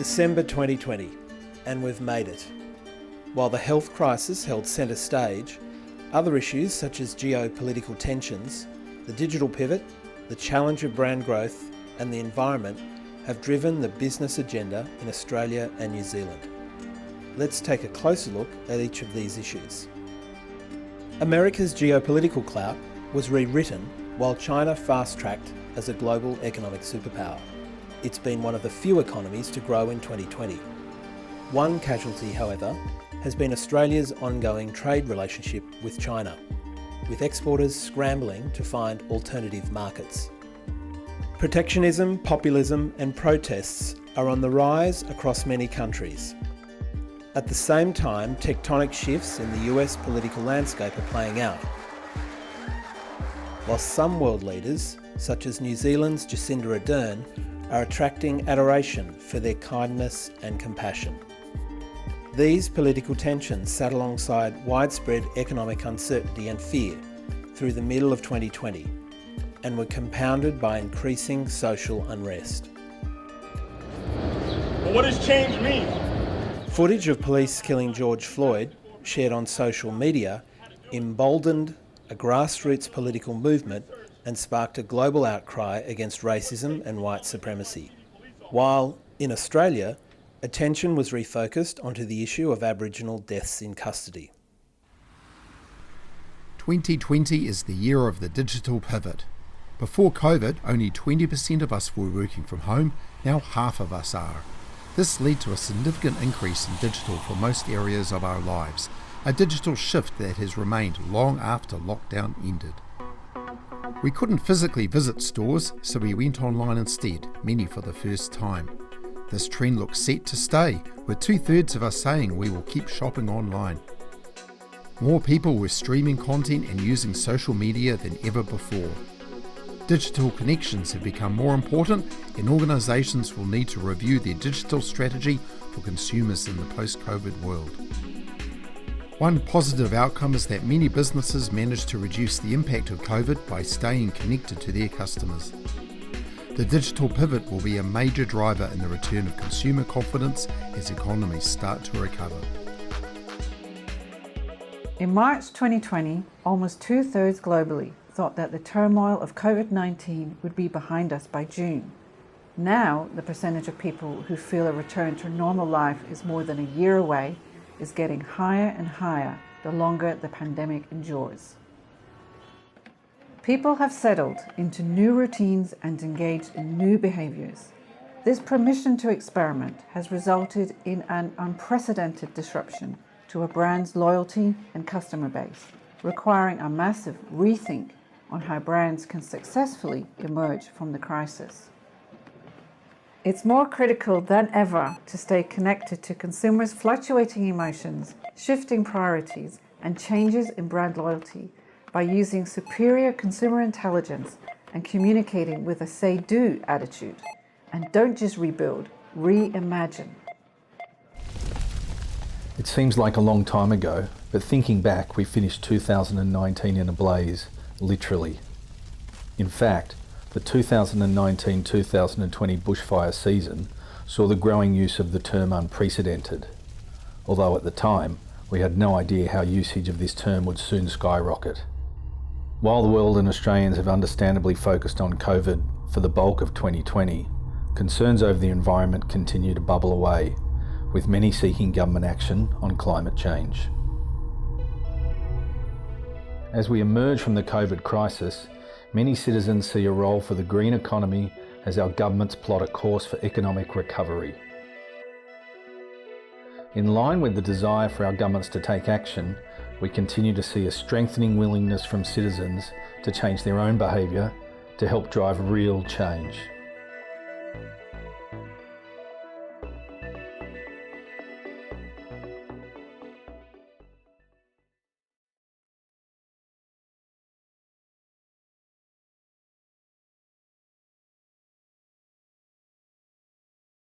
December 2020, and we've made it. While the health crisis held centre stage, other issues such as geopolitical tensions, the digital pivot, the challenge of brand growth, and the environment have driven the business agenda in Australia and New Zealand. Let's take a closer look at each of these issues. America's geopolitical clout was rewritten while China fast-tracked as a global economic superpower. It's been one of the few economies to grow in 2020. One casualty, however, has been Australia's ongoing trade relationship with China, with exporters scrambling to find alternative markets. Protectionism, populism and protests are on the rise across many countries. At the same time, tectonic shifts in the US political landscape are playing out. While some world leaders, such as New Zealand's Jacinda Ardern, are attracting adoration for their kindness and compassion. These political tensions sat alongside widespread economic uncertainty and fear through the middle of 2020 and were compounded by increasing social unrest. But what does change mean? Footage of police killing George Floyd, shared on social media, emboldened a grassroots political movement and sparked a global outcry against racism and white supremacy. While in Australia, attention was refocused onto the issue of Aboriginal deaths in custody. 2020 is the year of the digital pivot. Before COVID, only 20% of us were working from home, now half of us are. This led to a significant increase in digital for most areas of our lives, a digital shift that has remained long after lockdown ended. We couldn't physically visit stores, so we went online instead, many for the first time. This trend looks set to stay, with 2/3 of us saying we will keep shopping online. More people were streaming content and using social media than ever before. Digital connections have become more important, and organisations will need to review their digital strategy for consumers in the post-COVID world. One positive outcome is that many businesses managed to reduce the impact of COVID by staying connected to their customers. The digital pivot will be a major driver in the return of consumer confidence as economies start to recover. In March 2020, almost 2/3 globally thought that the turmoil of COVID-19 would be behind us by June. Now, the percentage of people who feel a return to normal life is more than a year away is getting higher and higher the longer the pandemic endures. People have settled into new routines and engaged in new behaviours. This permission to experiment has resulted in an unprecedented disruption to a brand's loyalty and customer base, requiring a massive rethink on how brands can successfully emerge from the crisis. It's more critical than ever to stay connected to consumers' fluctuating emotions, shifting priorities, and changes in brand loyalty by using superior consumer intelligence and communicating with a say-do attitude. And don't just rebuild, reimagine. It seems like a long time ago, but thinking back, we finished 2019 in a blaze, literally. In fact, the 2019-2020 bushfire season saw the growing use of the term unprecedented, although at the time we had no idea how usage of this term would soon skyrocket. While the world and Australians have understandably focused on COVID for the bulk of 2020, concerns over the environment continue to bubble away, with many seeking government action on climate change. As we emerge from the COVID crisis, many citizens see a role for the green economy as our governments plot a course for economic recovery. In line with the desire for our governments to take action, we continue to see a strengthening willingness from citizens to change their own behaviour to help drive real change.